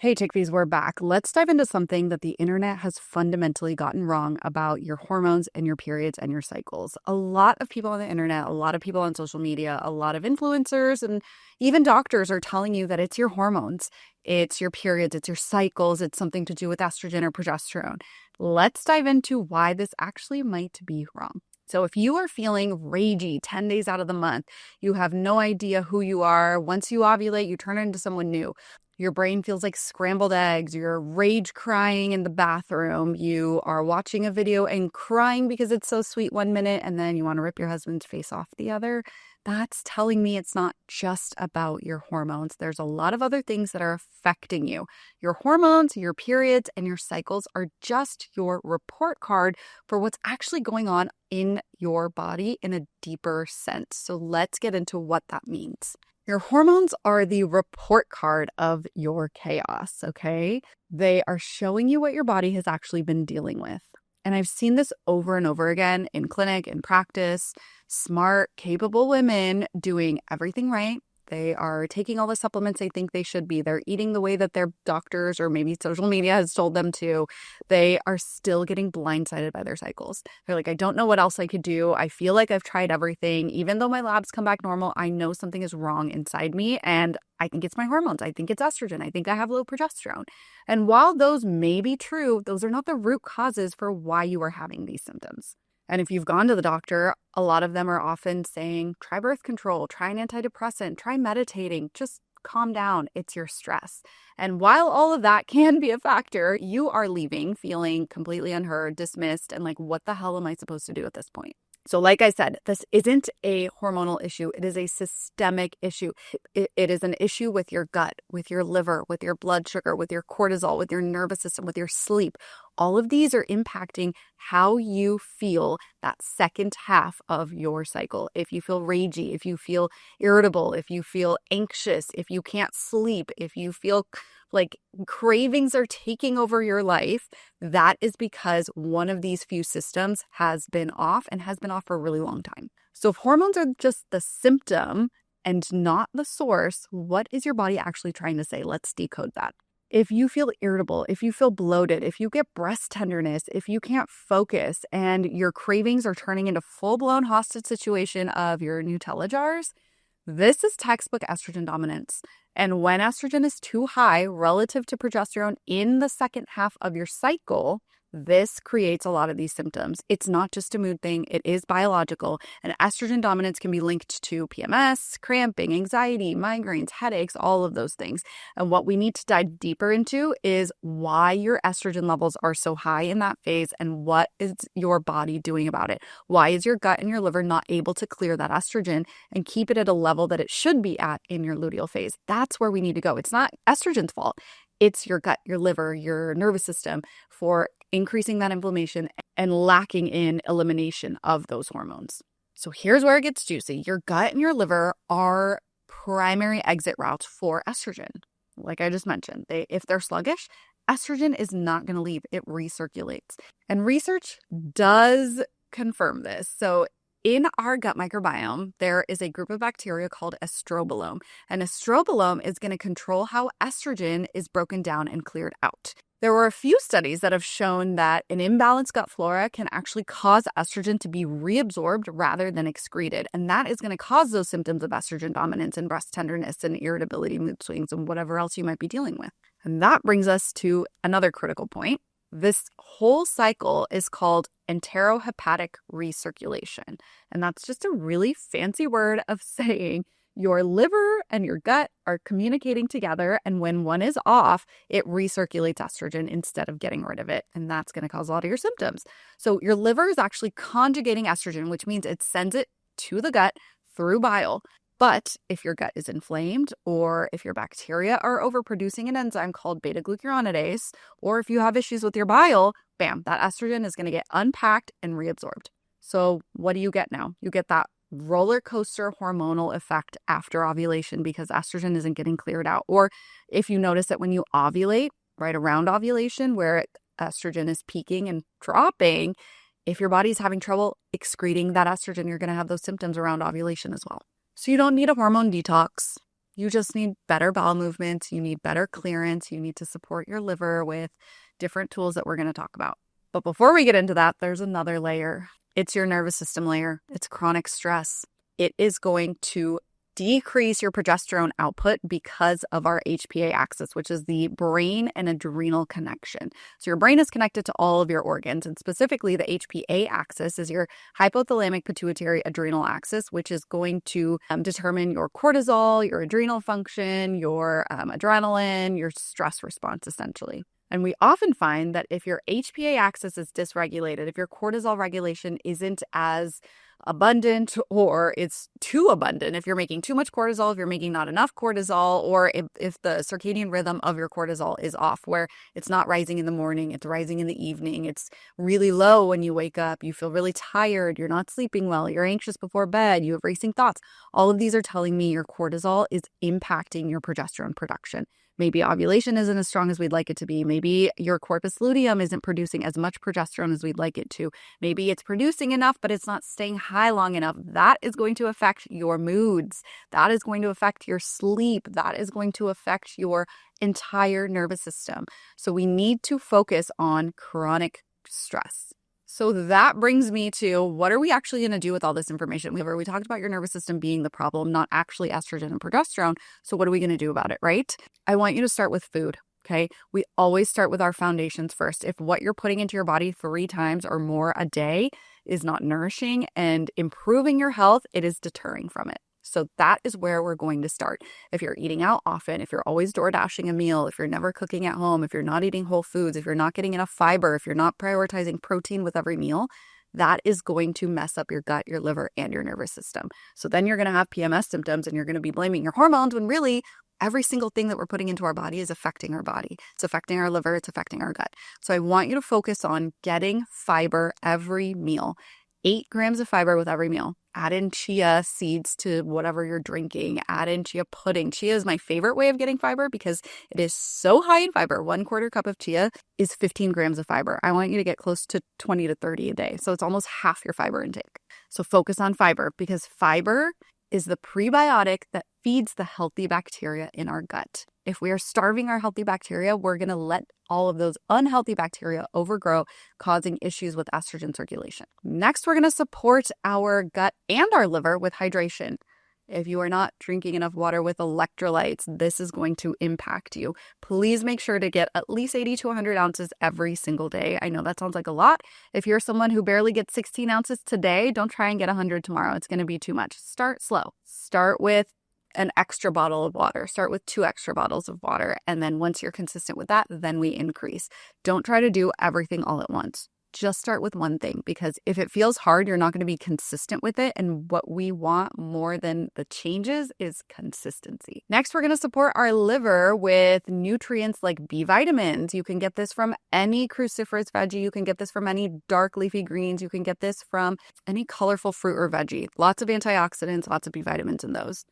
Hey, Chickpeas, we're back. Let's dive into something that the internet has fundamentally gotten wrong about your hormones and your periods and your cycles. A lot of people on the internet, a lot of people on social media, a lot of influencers, and even doctors are telling you that it's your hormones, it's your periods, it's your cycles, it's something to do with estrogen or progesterone. Let's dive into why this actually might be wrong. So if you are feeling ragey 10 days out of the month, you have no idea who you are. Once you ovulate, you turn into someone new. Your brain feels like scrambled eggs. You're rage crying in the bathroom. You are watching a video and crying because it's so sweet one minute, and then you want to rip your husband's face off the other. That's telling me it's not just about your hormones. There's a lot of other things that are affecting you. Your hormones, your periods, and your cycles are just your report card for what's actually going on in your body in a deeper sense. So let's get into what that means. Your hormones are the report card of your chaos, okay? They are showing you what your body has actually been dealing with. And I've seen this over and over again in clinic, in practice. Smart, capable women doing everything right. They are taking all the supplements they think they should be. They're eating the way that their doctors or maybe social media has told them to. They are still getting blindsided by their cycles. They're like, I don't know what else I could do. I feel like I've tried everything. Even though my labs come back normal, I know something is wrong inside me. And I think it's my hormones. I think it's estrogen. I think I have low progesterone. And while those may be true, those are not the root causes for why you are having these symptoms. And if you've gone to the doctor, a lot of them are often saying, try birth control, try an antidepressant, try meditating, just calm down. It's your stress. And while all of that can be a factor, you are leaving feeling completely unheard, dismissed, and like, what the hell am I supposed to do at this point? So like I said, this isn't a hormonal issue. It is a systemic issue. It is an issue with your gut, with your liver, with your blood sugar, with your cortisol, with your nervous system, with your sleep. All of these are impacting how you feel that second half of your cycle. If you feel ragey, if you feel irritable, if you feel anxious, if you can't sleep, if you feel like cravings are taking over your life, that is because one of these few systems has been off and has been off for a really long time. So if hormones are just the symptom and not the source, what is your body actually trying to say? Let's decode that. If you feel irritable, if you feel bloated, if you get breast tenderness, if you can't focus and your cravings are turning into full-blown hostage situation of your Nutella jars, this is textbook estrogen dominance. And when estrogen is too high relative to progesterone in the second half of your cycle, this creates a lot of these symptoms. It's not just a mood thing, it is biological. And estrogen dominance can be linked to PMS, cramping, anxiety, migraines, headaches, all of those things. And what we need to dive deeper into is why your estrogen levels are so high in that phase and what is your body doing about it. Why is your gut and your liver not able to clear that estrogen and keep it at a level that it should be at in your luteal phase? That's where we need to go. It's not estrogen's fault. It's your gut, your liver, your nervous system for increasing that inflammation and lacking in elimination of those hormones. So here's where it gets juicy. Your gut and your liver are primary exit routes for estrogen. Like I just mentioned, if they're sluggish, estrogen is not going to leave. It recirculates. And research does confirm this. So in our gut microbiome, there is a group of bacteria called estrobolome. And estrobolome is going to control how estrogen is broken down and cleared out. There were a few studies that have shown that an imbalanced gut flora can actually cause estrogen to be reabsorbed rather than excreted. And that is going to cause those symptoms of estrogen dominance and breast tenderness and irritability, mood swings, and whatever else you might be dealing with. And that brings us to another critical point. This whole cycle is called enterohepatic recirculation. And that's just a really fancy word of saying your liver and your gut are communicating together. And when one is off, it recirculates estrogen instead of getting rid of it. And that's going to cause a lot of your symptoms. So your liver is actually conjugating estrogen, which means it sends it to the gut through bile. But if your gut is inflamed, or if your bacteria are overproducing an enzyme called beta-glucuronidase, or if you have issues with your bile, bam, that estrogen is going to get unpacked and reabsorbed. So what do you get now? You get that roller coaster hormonal effect after ovulation because estrogen isn't getting cleared out. Or if you notice that when you ovulate, right around ovulation, where estrogen is peaking and dropping, if your body's having trouble excreting that estrogen, you're going to have those symptoms around ovulation as well. So you don't need a hormone detox. You just need better bowel movements. You need better clearance. You need to support your liver with different tools that we're going to talk about. But before we get into that, there's another layer. It's your nervous system layer. It's chronic stress. It is going to decrease your progesterone output because of our HPA axis, which is the brain and adrenal connection. So your brain is connected to all of your organs, and specifically the HPA axis is your hypothalamic pituitary adrenal axis, which is going to determine your cortisol, your adrenal function, your adrenaline, your stress response, essentially. And we often find that if your HPA axis is dysregulated, if your cortisol regulation isn't as abundant or it's too abundant, if you're making too much cortisol, if you're making not enough cortisol, or if the circadian rhythm of your cortisol is off, where it's not rising in the morning, it's rising in the evening, it's really low when you wake up, you feel really tired, you're not sleeping well, you're anxious before bed, you have racing thoughts. All of these are telling me your cortisol is impacting your progesterone production. Maybe ovulation isn't as strong as we'd like it to be. Maybe your corpus luteum isn't producing as much progesterone as we'd like it to. Maybe it's producing enough, but it's not staying high long enough. That is going to affect your moods. That is going to affect your sleep. That is going to affect your entire nervous system. So we need to focus on chronic stress. So that brings me to, what are we actually going to do with all this information? We talked about your nervous system being the problem, not actually estrogen and progesterone. So what are we going to do about it, right? I want you to start with food, okay? We always start with our foundations first. If what you're putting into your body 3 times or more a day is not nourishing and improving your health, it is deterring from it. So that is where we're going to start. If you're eating out often, if you're always door dashing a meal, if you're never cooking at home, if you're not eating whole foods, if you're not getting enough fiber, if you're not prioritizing protein with every meal, that is going to mess up your gut, your liver, and your nervous system. So then you're going to have PMS symptoms and you're going to be blaming your hormones when really every single thing that we're putting into our body is affecting our body. It's affecting our liver, it's affecting our gut. So I want you to focus on getting fiber every meal. 8 grams of fiber with every meal. Add in chia seeds to whatever you're drinking. Add in chia pudding. Chia is my favorite way of getting fiber because it is so high in fiber. 1/4 cup of chia is 15 grams of fiber. I want you to get close to 20 to 30 a day. So it's almost half your fiber intake. So focus on fiber because fiber is the prebiotic that feeds the healthy bacteria in our gut. If we are starving our healthy bacteria, we're going to let all of those unhealthy bacteria overgrow, causing issues with estrogen circulation. Next, we're going to support our gut and our liver with hydration. If you are not drinking enough water with electrolytes, this is going to impact you. Please make sure to get at least 80 to 100 ounces every single day. I know that sounds like a lot. If you're someone who barely gets 16 ounces today, don't try and get 100 tomorrow. It's going to be too much. Start slow. Start with an extra bottle of water. Start with 2 extra bottles of water. And then once you're consistent with that, then we increase. Don't try to do everything all at once. Just start with one thing, because if it feels hard, you're not going to be consistent with it. And what we want more than the changes is consistency. Next, we're going to support our liver with nutrients like B vitamins. You can get this from any cruciferous veggie. You can get this from any dark leafy greens. You can get this from any colorful fruit or veggie. Lots of antioxidants, lots of B vitamins in those.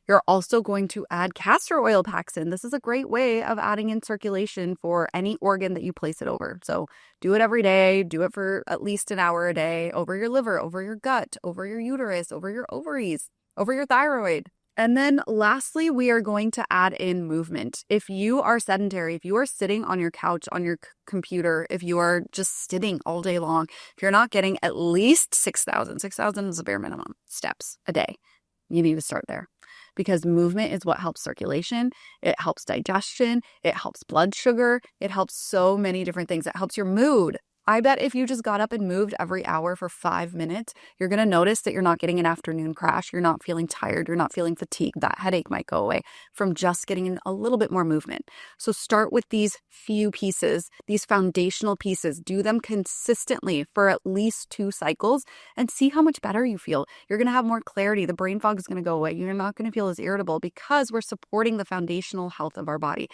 You're also going to add castor oil packs in. This is a great way of adding in circulation for any organ that you place it over. So do it every day. Do it for at least an hour a day over your liver, over your gut, over your uterus, over your ovaries, over your thyroid. And then lastly, we are going to add in movement. If you are sedentary, if you are sitting on your couch, on your computer, if you are just sitting all day long, if you're not getting at least 6,000 is the bare minimum steps a day, you need to start there. Because movement is what helps circulation, it helps digestion, it helps blood sugar, it helps so many different things. It helps your mood. I bet if you just got up and moved every hour for 5 minutes, you're going to notice that you're not getting an afternoon crash. You're not feeling tired. You're not feeling fatigued. That headache might go away from just getting in a little bit more movement. So start with these few pieces, these foundational pieces. Do them consistently for at least 2 cycles and see how much better you feel. You're going to have more clarity. The brain fog is going to go away. You're not going to feel as irritable because we're supporting the foundational health of our body.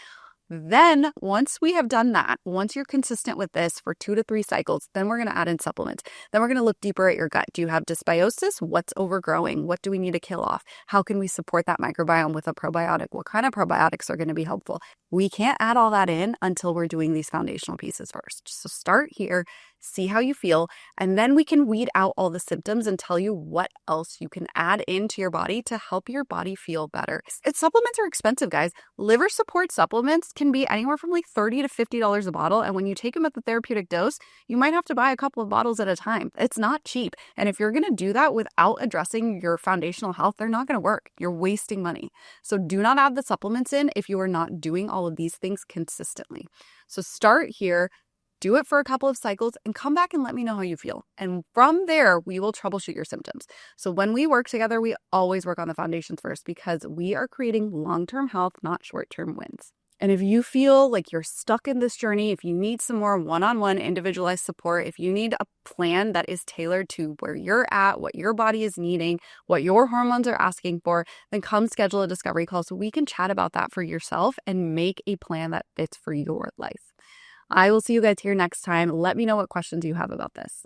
Then once we have done that, once you're consistent with this for 2 to 3 cycles, then we're going to add in supplements. Then we're going to look deeper at your gut. Do you have dysbiosis? What's overgrowing? What do we need to kill off? How can we support that microbiome with a probiotic? What kind of probiotics are going to be helpful? We can't add all that in until we're doing these foundational pieces first. So start here, see how you feel, and then we can weed out all the symptoms and tell you what else you can add into your body to help your body feel better. Supplements are expensive, guys. Liver support supplements can be anywhere from like $30 to $50 a bottle. And when you take them at the therapeutic dose, you might have to buy a couple of bottles at a time. It's not cheap. And if you're going to do that without addressing your foundational health, they're not going to work. You're wasting money. So do not add the supplements in if you are not doing all of these things consistently. So start here. Do it for a couple of cycles and come back and let me know how you feel. And from there, we will troubleshoot your symptoms. So when we work together, we always work on the foundations first because we are creating long-term health, not short-term wins. And if you feel like you're stuck in this journey, if you need some more one-on-one individualized support, if you need a plan that is tailored to where you're at, what your body is needing, what your hormones are asking for, then come schedule a discovery call so we can chat about that for yourself and make a plan that fits for your life. I will see you guys here next time. Let me know what questions you have about this.